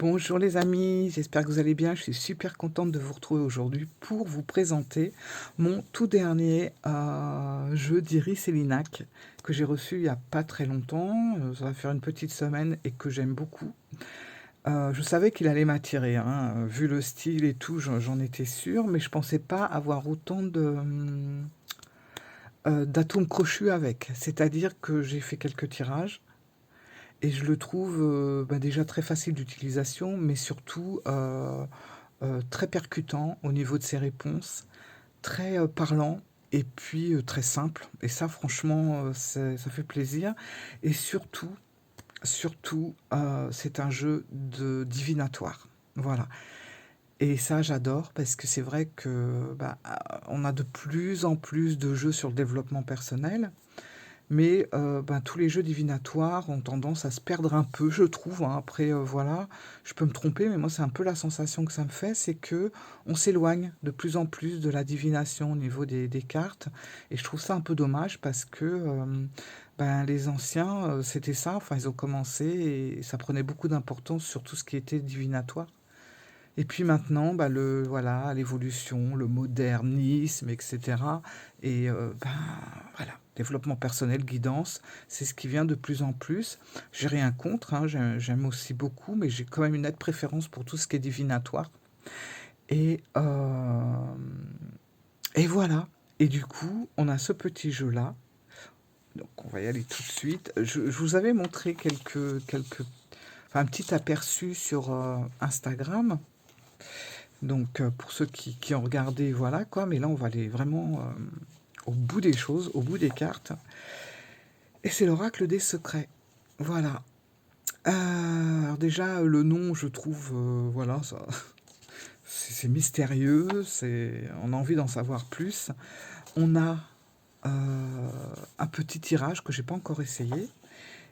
Bonjour les amis, j'espère que vous allez bien. Je suis super contente de vous retrouver aujourd'hui pour vous présenter mon tout dernier jeu d'Iris et Linac que j'ai reçu il n'y a pas très longtemps. Ça va faire une petite semaine et que j'aime beaucoup. Je savais qu'il allait m'attirer, hein, vu le style et tout, j'en étais sûre, mais je pensais pas avoir autant d'atomes crochus avec. C'est-à-dire que j'ai fait quelques tirages. Et je le trouve déjà très facile d'utilisation, mais surtout très percutant au niveau de ses réponses, très parlant et puis très simple. Et ça, franchement, ça fait plaisir. Et surtout, c'est un jeu de divinatoire. Voilà. Et ça, j'adore parce que c'est vrai que on a de plus en plus de jeux sur le développement personnel. Mais tous les jeux divinatoires ont tendance à se perdre un peu, je trouve, hein. Après, voilà, je peux me tromper, mais moi, c'est un peu la sensation que ça me fait, c'est que on s'éloigne de plus en plus de la divination au niveau des cartes. Et je trouve ça un peu dommage parce que les anciens, c'était ça. Enfin, ils ont commencé et ça prenait beaucoup d'importance sur tout ce qui était divinatoire. Et puis maintenant, voilà, l'évolution, le modernisme, etc. Et voilà, développement personnel, guidance, c'est ce qui vient de plus en plus. J'ai rien contre, hein, j'aime aussi beaucoup, mais j'ai quand même une nette préférence pour tout ce qui est divinatoire. Et, euh, et voilà. Et du coup, on a ce petit jeu-là. Donc, on va y aller tout de suite. Je vous avais montré enfin, un petit aperçu sur Instagram. Donc, pour ceux qui ont regardé, voilà quoi. Mais là, on va aller vraiment au bout des choses, au bout des cartes. Et c'est l'oracle des secrets. Voilà. Alors déjà, le nom, je trouve, voilà, ça, c'est mystérieux. On a envie d'en savoir plus. On a un petit tirage que j'ai pas encore essayé.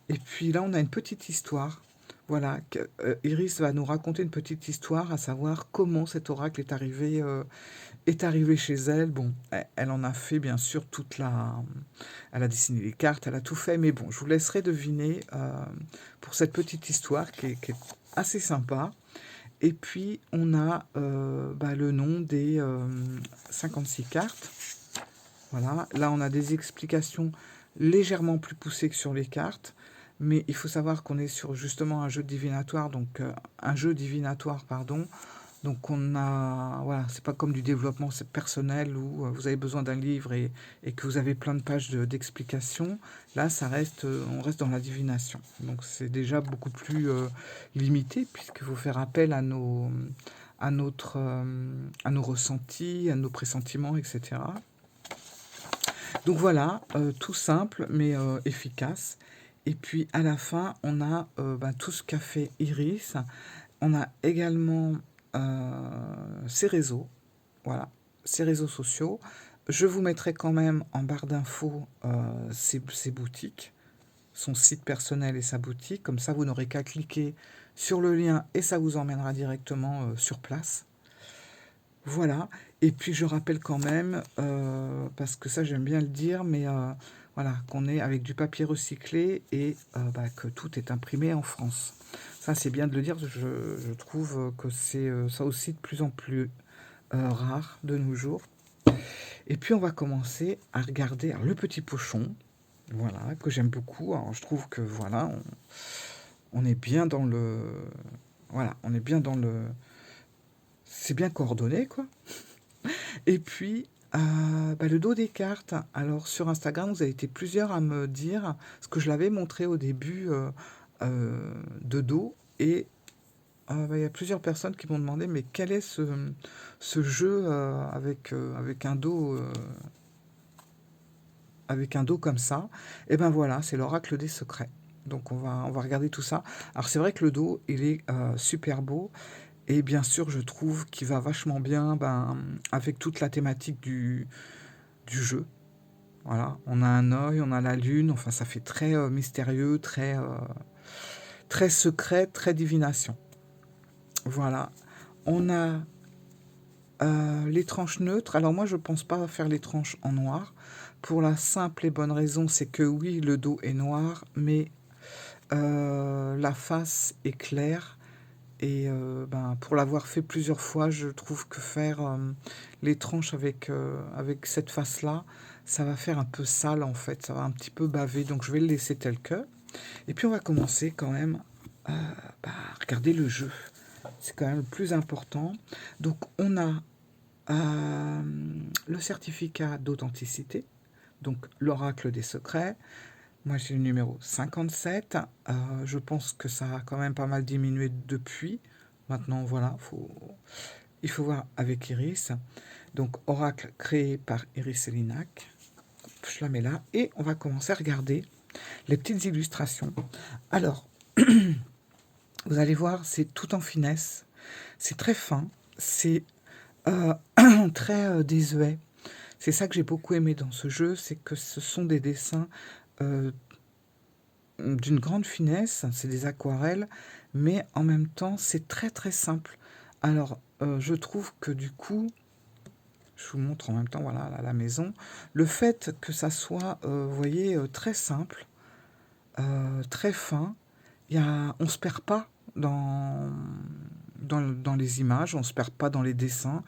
Et puis là, on a une petite histoire. Voilà, Iris va nous raconter une petite histoire, à savoir comment cet oracle est arrivé chez elle. Bon, elle en a fait bien sûr elle a dessiné les cartes, elle a tout fait, mais bon, je vous laisserai deviner pour cette petite histoire qui est assez sympa. Et puis, on a le nom des 56 cartes. Voilà, là, on a des explications légèrement plus poussées que sur les cartes. Mais il faut savoir qu'on est sur justement un jeu divinatoire, donc un jeu divinatoire, pardon, donc on a, voilà, c'est pas comme du développement personnel où vous avez besoin d'un livre et que vous avez plein de pages d'explications. Là, on reste dans la divination. Donc c'est déjà beaucoup plus limité puisqu'il faut faire appel à nos ressentis, à nos pressentiments, etc. Donc voilà, tout simple mais efficace. Et puis à la fin, on a tout ce qu'a fait Iris. On a également ses réseaux, voilà, ses réseaux sociaux. Je vous mettrai quand même en barre d'infos ses boutiques, son site personnel et sa boutique. Comme ça, vous n'aurez qu'à cliquer sur le lien et ça vous emmènera directement sur place. Voilà. Et puis je rappelle quand même, parce que ça j'aime bien le dire, mais voilà, qu'on est avec du papier recyclé et que tout est imprimé en France. Ça c'est bien de le dire, je trouve que c'est ça aussi de plus en plus rare de nos jours. Et puis on va commencer à regarder alors, le petit pochon, voilà, que j'aime beaucoup. Alors je trouve que voilà, on est bien dans le... Voilà, on est bien dans le... C'est bien coordonné, quoi. Et puis, le dos des cartes. Alors, sur Instagram, vous avez été plusieurs à me dire, ce que je l'avais montré au début de dos, et il y a plusieurs personnes qui m'ont demandé, mais quel est ce jeu avec un dos comme ça? Et ben voilà, c'est l'oracle des secrets. Donc on va regarder tout ça. Alors c'est vrai que le dos, il est super beau. Et bien sûr, je trouve qu'il va vachement bien avec toute la thématique du jeu. Voilà, on a un œil, on a la lune, enfin ça fait très mystérieux, très secret, très divination. Voilà, on a les tranches neutres. Alors moi je pense pas faire les tranches en noir, pour la simple et bonne raison, c'est que oui, le dos est noir, mais la face est claire Et ben, pour l'avoir fait plusieurs fois, je trouve que faire les tranches avec cette face-là, ça va faire un peu sale en fait, ça va un petit peu baver, donc je vais le laisser tel que. Et puis on va commencer quand même à regarder le jeu. C'est quand même le plus important. Donc on a euh, le certificat d'authenticité, donc l'oracle des secrets. Moi j'ai le numéro 57. Je pense que ça a quand même pas mal diminué depuis. Maintenant voilà, il faut voir avec Iris. Donc oracle créé par Iris Elinac. Je la mets là et on va commencer à regarder les petites illustrations. Alors, vous allez voir, c'est tout en finesse, c'est très fin, c'est euh, très désuet. C'est ça que j'ai beaucoup aimé dans ce jeu, c'est que ce sont des dessins euh, d'une grande finesse, c'est des aquarelles, mais en même temps, c'est très très simple. Alors, je trouve que du coup, je vous montre en même temps, voilà, à la maison, le fait que ça soit, vous voyez, très simple, très fin, on ne se perd pas dans les images, on ne se perd pas dans les dessins.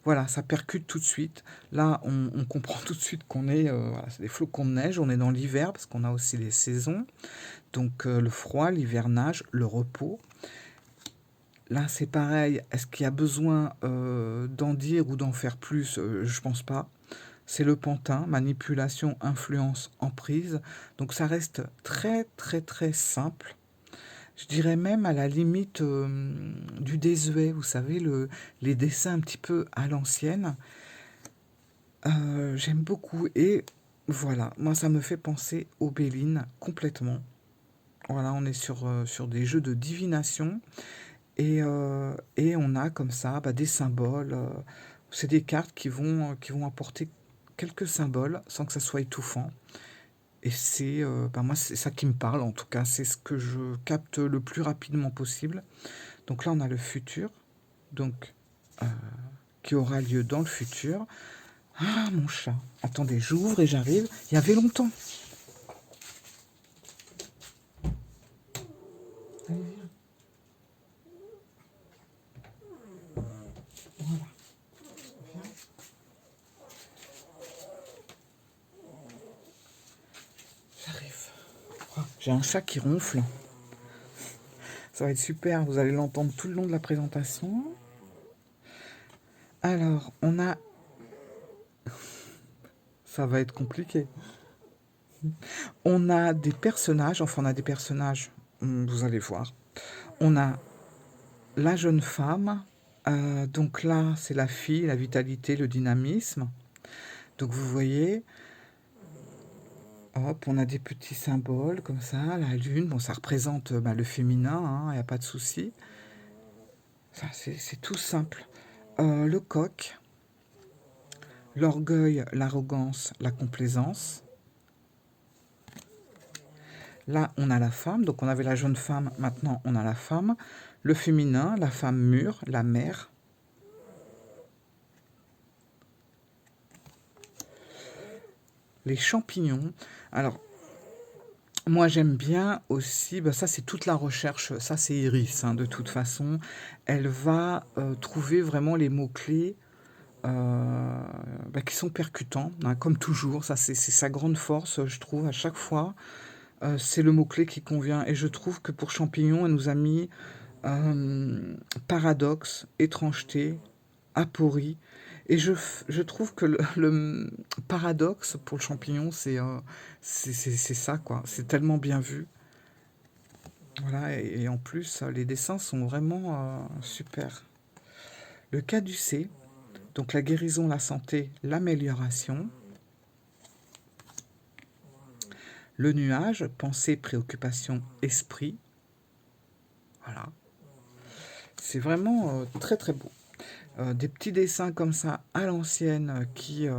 Voilà, ça percute tout de suite. Là, on comprend tout de suite qu'on est, voilà, c'est des flocons de neige, on est dans l'hiver, parce qu'on a aussi les saisons. Donc le froid, l'hivernage, le repos. Là, c'est pareil. Est-ce qu'il y a besoin d'en dire ou d'en faire plus? Je pense pas. C'est le pantin, manipulation, influence, emprise. Donc ça reste très très très simple. Je dirais même à la limite du désuet, vous savez, les dessins un petit peu à l'ancienne. J'aime beaucoup et voilà, moi ça me fait penser aux Béline complètement. Voilà, on est sur des jeux de divination et on a comme ça des symboles. C'est des cartes qui vont apporter quelques symboles sans que ça soit étouffant. Et moi, c'est ça qui me parle en tout cas. C'est ce que je capte le plus rapidement possible. Donc là, on a le futur, donc qui aura lieu dans le futur. Ah, mon chat. Attendez, j'ouvre et j'arrive. Il y avait longtemps. Allez, viens. Voilà. Viens. J'arrive. Oh, j'ai un chat qui ronfle. Ça va être super. Vous allez l'entendre tout le long de la présentation. Alors, ça va être compliqué. On a des personnages, enfin on a des personnages, vous allez voir. On a la jeune femme, donc là c'est la fille, la vitalité, le dynamisme. Donc vous voyez, hop, on a des petits symboles comme ça, la lune, bon ça représente le féminin, il n'y a pas de souci. Ça c'est tout simple. Le coq, l'orgueil, l'arrogance, la complaisance. Là, on a la femme, donc on avait la jeune femme, maintenant on a la femme. Le féminin, la femme mûre, la mère. Les champignons. Alors, moi j'aime bien aussi, ça c'est toute la recherche, ça c'est Iris, de toute façon. Elle va trouver vraiment les mots-clés qui sont percutants, comme toujours. Ça c'est sa grande force, je trouve, à chaque fois. C'est le mot-clé qui convient. Et je trouve que pour champignon, elle nous a mis paradoxe, étrangeté, aporie. Et je trouve que le paradoxe pour le champignon, c'est ça, quoi. C'est tellement bien vu. Voilà, et en plus, les dessins sont vraiment super. Le caducée, donc la guérison, la santé, l'amélioration. Le nuage, pensée, préoccupation, esprit. Voilà. C'est vraiment très très beau. Des petits dessins comme ça à l'ancienne qui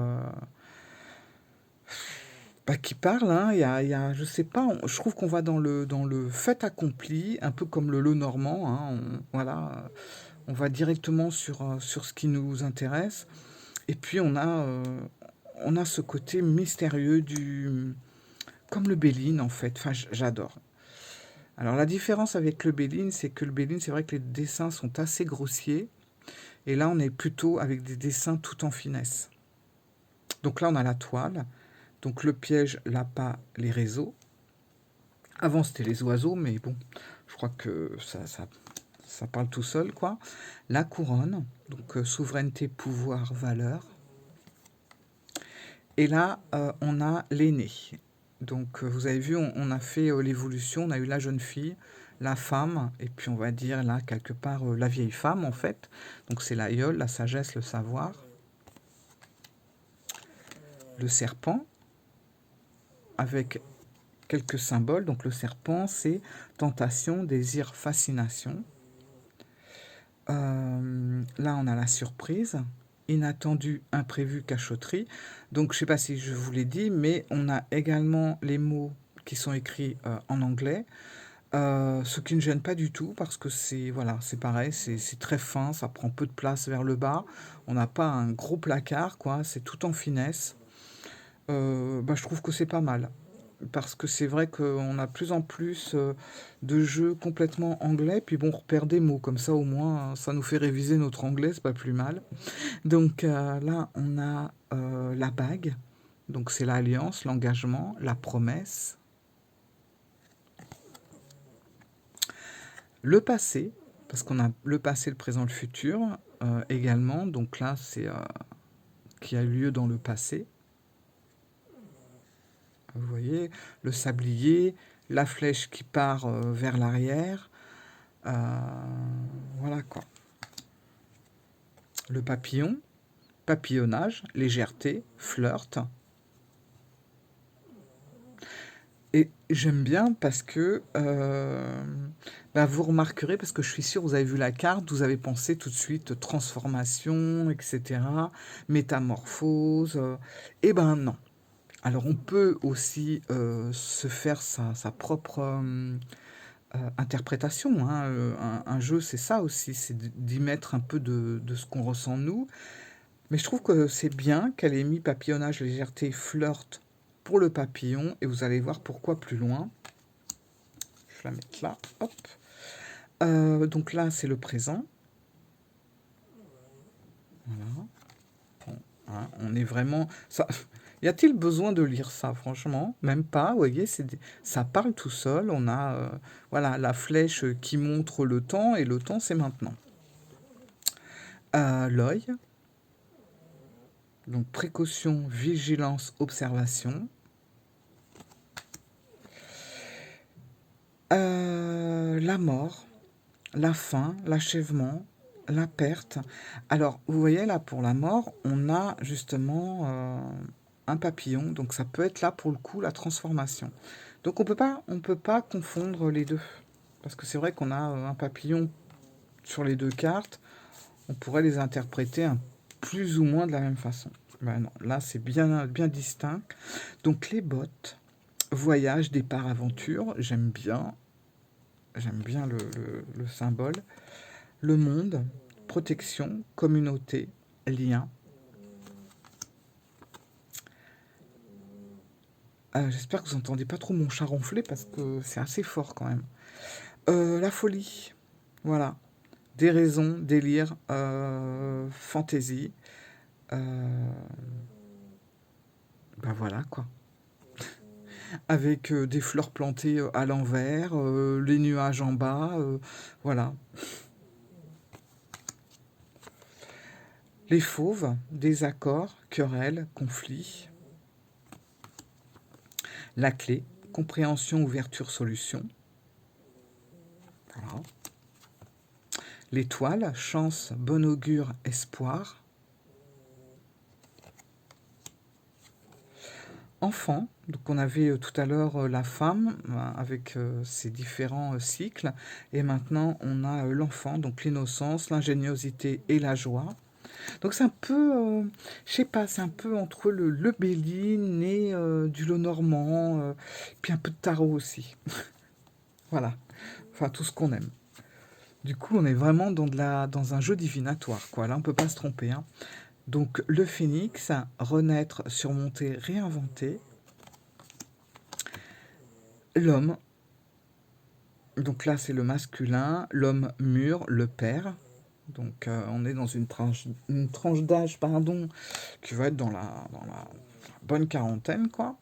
parlent. Je sais pas, je trouve qu'on va dans le fait accompli, un peu comme le Lenormand. Voilà, on va directement sur ce qui nous intéresse. Et puis on a ce côté mystérieux comme le Béline en fait. Enfin, j'adore. Alors la différence avec le Béline, c'est que le Béline, c'est vrai que les dessins sont assez grossiers. Et là, on est plutôt avec des dessins tout en finesse. Donc là, on a la toile. Donc le piège, l'appât, les réseaux. Avant, c'était les oiseaux, mais bon, je crois que ça parle tout seul, quoi. La couronne, donc souveraineté, pouvoir, valeur. Et là, on a l'aîné. Donc, vous avez vu, on a fait l'évolution. On a eu la jeune fille, la femme, et puis on va dire là, quelque part, la vieille femme, en fait. Donc, c'est l'aïeul, la sagesse, le savoir. Le serpent, avec quelques symboles. Donc, le serpent, c'est tentation, désir, fascination. Là, on a la surprise, inattendu, imprévu, cachotterie. Donc, je ne sais pas si je vous l'ai dit, mais on a également les mots qui sont écrits en anglais, ce qui ne gêne pas du tout parce que c'est voilà, c'est pareil, c'est très fin, ça prend peu de place vers le bas. On n'a pas un gros placard, quoi. C'est tout en finesse. Je trouve que c'est pas mal. Parce que c'est vrai qu'on a plus en plus de jeux complètement anglais, puis bon, on repère des mots, comme ça au moins, ça nous fait réviser notre anglais, c'est pas plus mal. Donc là, on a la bague, donc c'est l'alliance, l'engagement, la promesse. Le passé, parce qu'on a le passé, le présent, le futur également, donc là, c'est qui a eu lieu dans le passé. Vous voyez, le sablier, la flèche qui part vers l'arrière. Voilà quoi. Le papillon, papillonnage, légèreté, flirt. Et j'aime bien parce que vous remarquerez, parce que je suis sûre, vous avez vu la carte, vous avez pensé tout de suite transformation, etc., métamorphose. Eh ben non. Alors on peut aussi se faire sa propre interprétation. Hein. Un jeu, c'est ça aussi, c'est d'y mettre un peu de ce qu'on ressent nous. Mais je trouve que c'est bien qu'elle ait mis papillonnage, légèreté, flirt pour le papillon, et vous allez voir pourquoi plus loin. Je vais la mettre là, hop. Donc là, c'est le présent. Voilà. Bon, hein, on est vraiment... Ça... Y a-t-il besoin de lire ça, franchement? Même pas, vous voyez, ça parle tout seul. On a voilà, la flèche qui montre le temps, et le temps, c'est maintenant. L'œil, donc précaution, vigilance, observation. La mort, la fin, l'achèvement, la perte. Alors, vous voyez, là, pour la mort, on a justement un papillon. Donc, ça peut être là, pour le coup, la transformation. Donc, on peut pas confondre les deux. Parce que c'est vrai qu'on a un papillon sur les deux cartes. On pourrait les interpréter plus ou moins de la même façon. Ben non, là, c'est bien, bien distinct. Donc, les bottes, voyage, départ, aventure, j'aime bien. J'aime bien le symbole. Le monde, protection, communauté, lien. J'espère que vous n'entendez pas trop mon chat ronfler parce que c'est assez fort quand même. La folie, voilà. Déraison, délire, fantaisie. Voilà quoi. Avec des fleurs plantées à l'envers, les nuages en bas, voilà. Les fauves, désaccords, querelles, conflits. La clé, compréhension, ouverture, solution. Voilà. L'étoile, chance, bon augure, espoir. Enfant, donc on avait tout à l'heure la femme avec ses différents cycles, et maintenant on a l'enfant, donc l'innocence, l'ingéniosité et la joie. Donc c'est un peu, je sais pas, c'est un peu entre le Béline et du Lenormand, puis un peu de tarot aussi. Voilà, enfin tout ce qu'on aime. Du coup, on est vraiment dans un jeu divinatoire, quoi. Là, on peut pas se tromper, hein. Donc, le phénix, renaître, surmonter, réinventer. L'homme, Donc là, c'est le masculin, l'homme mûr, le père. Donc on est dans une tranche d'âge, pardon, qui va être dans la bonne quarantaine, quoi.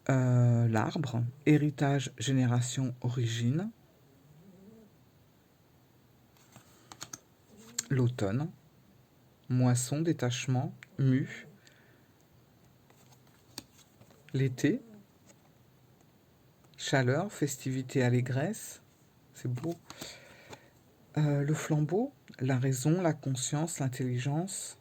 L'arbre, héritage, génération, origine. L'automne, moisson, détachement, mue. L'été, chaleur, festivité, allégresse. C'est beau. Le flambeau, la raison, la conscience, l'intelligence.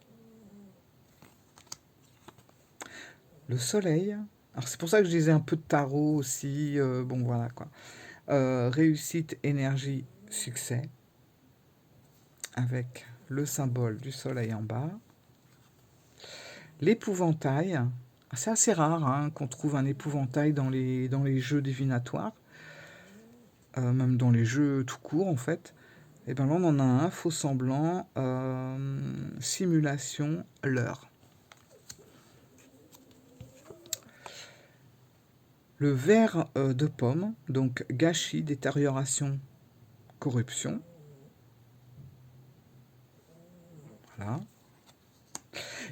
Le soleil. Alors c'est pour ça que je disais un peu de tarot aussi. Bon voilà quoi. Réussite, énergie, succès. Avec le symbole du soleil en bas. L'épouvantail. C'est assez rare hein, qu'on trouve un épouvantail dans les jeux divinatoires. Même dans les jeux tout court en fait. Et bien là on en a un, faux semblant, simulation, leurre. Le verre de pomme, donc gâchis, détérioration, corruption. Voilà.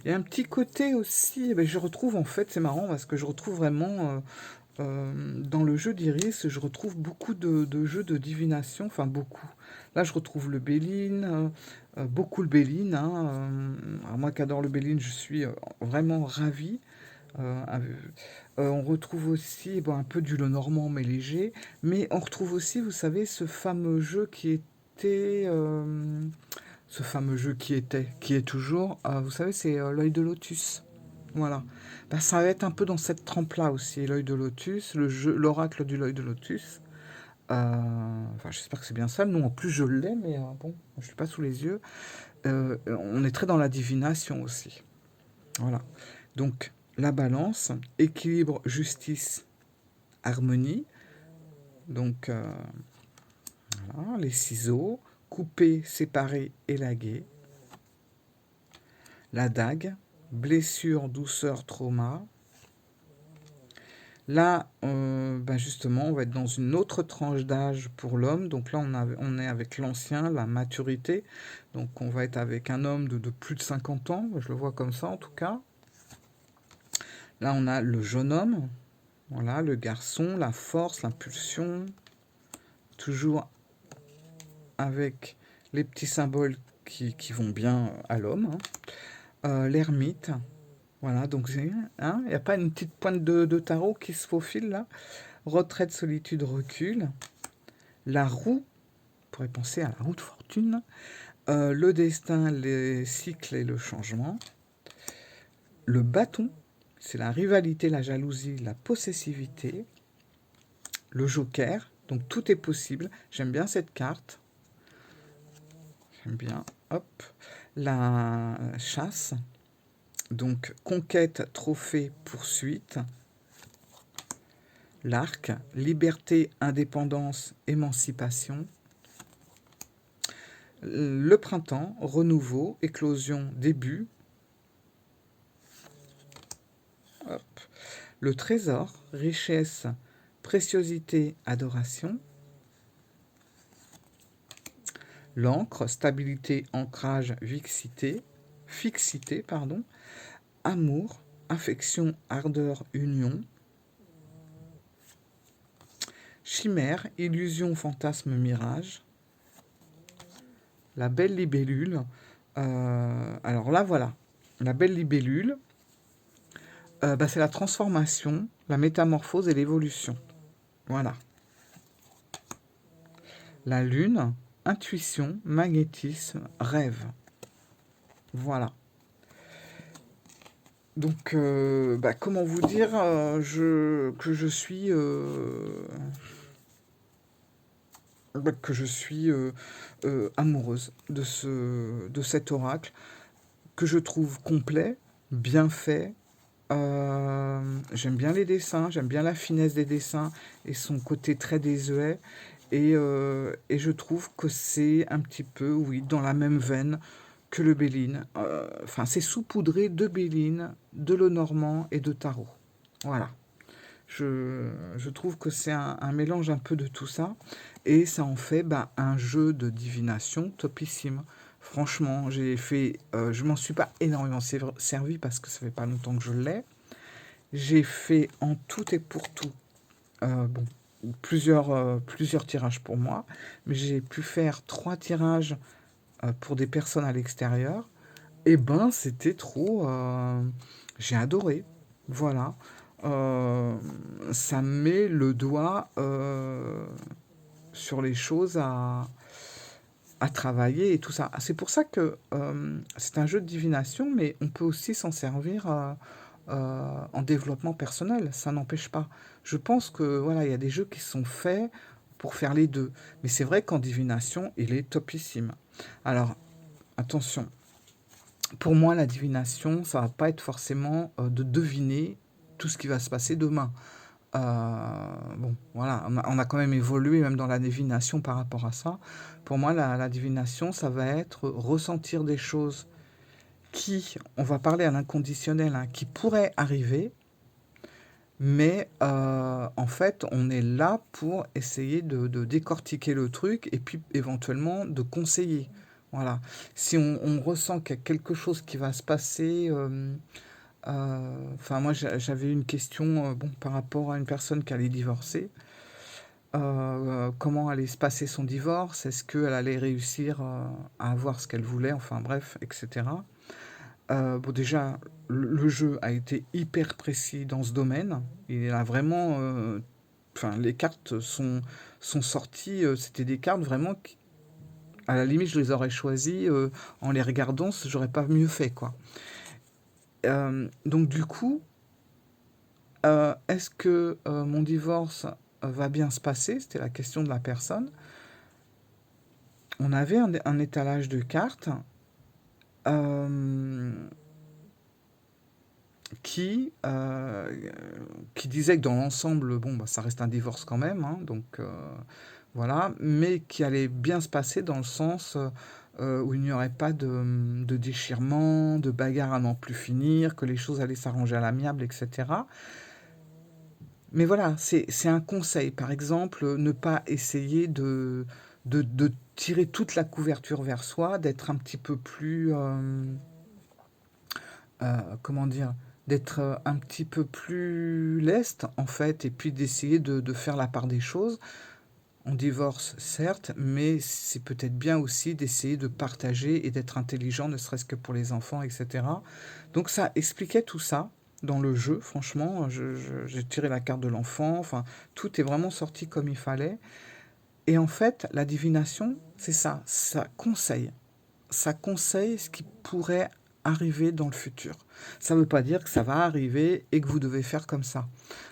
Il y a un petit côté aussi, eh ben, je retrouve en fait, c'est marrant parce que je retrouve vraiment dans le jeu d'Iris, je retrouve beaucoup de jeux de divination, enfin beaucoup. Là, je retrouve le Béline, beaucoup le Béline. Hein, alors moi qui adore le Béline, je suis vraiment ravie. On retrouve aussi bon, un peu du Lenormand mais léger, mais on retrouve aussi, vous savez, ce fameux jeu qui était, qui est toujours, vous savez, c'est l'œil de lotus. Voilà. Bah, ça va être un peu dans cette trempe-là aussi, l'œil de lotus, l'oracle du l'œil de lotus. Enfin, j'espère que c'est bien ça. Non, en plus je l'ai, mais bon, je l'ai pas sous les yeux. On est très dans la divination aussi. Voilà. Donc, la balance, équilibre, justice, harmonie. Donc, voilà, les ciseaux, couper, séparer, élaguer. La dague, blessure, douceur, trauma. Là, ben justement, on va être dans une autre tranche d'âge pour l'homme. Donc là, on est avec l'ancien, la maturité. Donc on va être avec un homme de plus de 50 ans. Je le vois comme ça en tout cas. Là, on a le jeune homme. Voilà, le garçon, la force, l'impulsion. Toujours avec les petits symboles qui vont bien à l'homme. Hein. L'ermite. Voilà, donc hein, il n'y a pas une petite pointe de tarot qui se faufile là. Retraite, solitude, recul. La roue, on pourrait penser à la roue de fortune. Le destin, les cycles et le changement. Le bâton, c'est la rivalité, la jalousie, la possessivité. Le joker, donc tout est possible. J'aime bien cette carte. J'aime bien. Hop. La chasse, donc conquête, trophée, poursuite. L'arc, liberté, indépendance, émancipation. Le printemps, renouveau, éclosion, début. Hop. Le trésor, richesse, préciosité, adoration. L'encre, stabilité, ancrage, fixité, pardon. Amour, affection, ardeur, union. Chimère, illusion, fantasme, mirage. La belle libellule. Alors là, voilà. La belle libellule, bah, c'est la transformation, la métamorphose et l'évolution. Voilà. La lune, intuition, magnétisme, rêve. Voilà. Donc, bah, comment vous dire que je suis amoureuse de cet oracle que je trouve complet, bien fait. J'aime bien les dessins, j'aime bien la finesse des dessins et son côté très désuet. Et je trouve que c'est un petit peu, oui, dans la même veine que le Béline. Enfin, c'est saupoudré de Béline, de Lenormand et de Tarot. Voilà. Je trouve que c'est un mélange un peu de tout ça et ça en fait, bah, un jeu de divination topissime. Franchement, je m'en suis pas énormément servi parce que ça fait pas longtemps que je l'ai. J'ai fait en tout et pour tout, bon, plusieurs tirages pour moi, mais j'ai pu faire 3 tirages, pour des personnes à l'extérieur. Et ben, c'était trop, j'ai adoré. Voilà. Heu, Ça met le doigt, sur les choses à travailler et tout ça. C'est pour ça que, c'est un jeu de divination, mais on peut aussi s'en servir, en développement personnel, ça n'empêche pas. Je pense que, voilà, il y a des jeux qui sont faits pour faire les 2. Mais c'est vrai qu'en divination, il est topissime. Alors, attention, pour moi, la divination, ça va pas être forcément, de deviner tout ce qui va se passer demain. Bon, voilà, on a quand même évolué même dans la divination par rapport à ça. Pour moi, la divination, ça va être ressentir des choses qui, on va parler à l'inconditionnel, hein, qui pourraient arriver, mais en fait, on est là pour essayer de décortiquer le truc et puis éventuellement de conseiller. Voilà. Si on ressent qu'il y a quelque chose qui va se passer, enfin moi j'avais une question, bon, par rapport à une personne qui allait divorcer. Comment allait se passer son divorce? Est-ce qu'elle allait réussir, à avoir ce qu'elle voulait? Enfin bref, et cetera. Bon déjà, le jeu a été hyper précis dans ce domaine. Il a vraiment, enfin les cartes sont sorties, c'était des cartes vraiment qui à la limite je les aurais choisies, en les regardant, j'aurais pas mieux fait, quoi. Donc du coup, est-ce que, mon divorce, va bien se passer? C'était la question de la personne. On avait un étalage de cartes, hem, qui, heu, qui disait que dans l'ensemble, bon, bah, ça reste un divorce quand même, hein, donc voilà, mais qui allait bien se passer dans le sens, où il n'y aurait pas de déchirement, de bagarre à n'en plus finir, que les choses allaient s'arranger à l'amiable et cetera. Mais voilà, c'est un conseil. Par exemple, ne pas essayer de tirer toute la couverture vers soi, d'être un petit peu plus, comment dire? D'être, un petit peu plus leste, en fait, et puis d'essayer de faire la part des choses. On divorce, certes, mais c'est peut-être bien aussi d'essayer de partager et d'être intelligent, ne serait-ce que pour les enfants, et cetera. Donc ça expliquait tout ça dans le jeu, franchement, j'ai tiré la carte de l'enfant, enfin, tout est vraiment sorti comme il fallait. Et en fait, la divination, c'est ça, ça conseille ce qui pourrait arriver dans le futur. Ça ne veut pas dire que ça va arriver et que vous devez faire comme ça.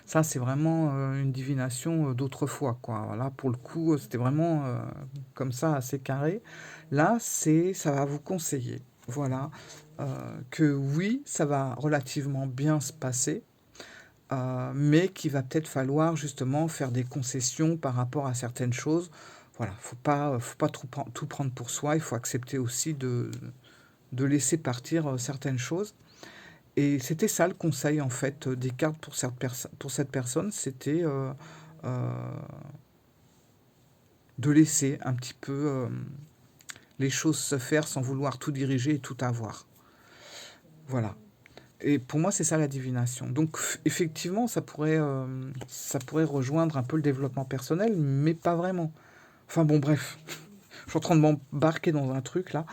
Ça, c'est vraiment une divination d'autrefois, quoi. Là, pour le coup, c'était vraiment comme ça, assez carré. Là, ça va vous conseiller. Voilà. Que oui, ça va relativement bien se passer, mais qu'il va peut-être falloir justement faire des concessions par rapport à certaines choses. Voilà, faut pas tout prendre pour soi, il faut accepter aussi de laisser partir certaines choses. Et c'était ça le conseil en fait des cartes pour cette personne, c'était euh, de laisser un petit peu les choses se faire sans vouloir tout diriger et tout avoir. Voilà. Et pour moi, c'est ça la divination. Donc, effectivement, ça pourrait rejoindre un peu le développement personnel, mais pas vraiment. Enfin bon, bref, je suis en train de m'embarquer dans un truc là.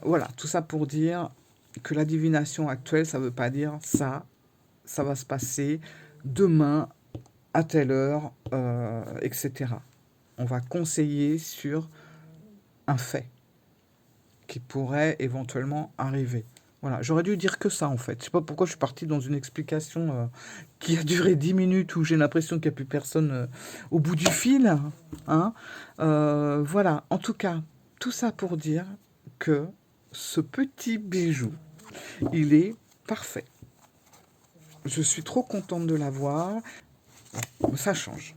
Voilà, tout ça pour dire que la divination actuelle, ça veut pas dire ça va se passer demain à telle heure, etc. On va conseiller sur un fait qui pourrait éventuellement arriver. Voilà, j'aurais dû dire que ça en fait. Je sais pas pourquoi je suis parti dans une explication qui a duré 10 minutes où j'ai l'impression qu'il n'y a plus personne au bout du fil. Hein. Voilà, en tout cas, tout ça pour dire que ce petit bijou, il est parfait. Je suis trop contente de l'avoir. Ça change.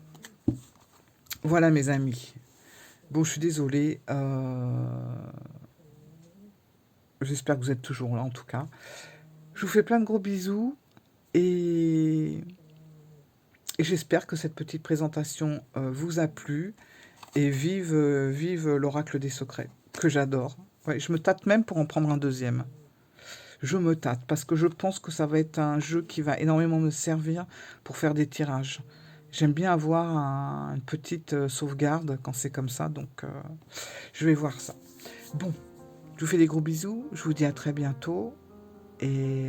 Voilà mes amis. Bon, je suis désolée. J'espère que vous êtes toujours là en tout cas. Je vous fais plein de gros bisous et Et j'espère que cette petite présentation vous a plu. Et vive, vive l'oracle des secrets, que j'adore. Ouais, je me tâte même pour en prendre un deuxième. Je me tâte, parce que je pense que ça va être un jeu qui va énormément me servir pour faire des tirages. J'aime bien avoir une petite sauvegarde quand c'est comme ça, donc je vais voir ça. Bon, je vous fais des gros bisous, je vous dis à très bientôt, et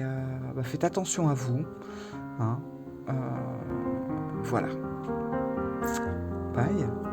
bah, faites attention à vous. Hein. Voilà. Bye.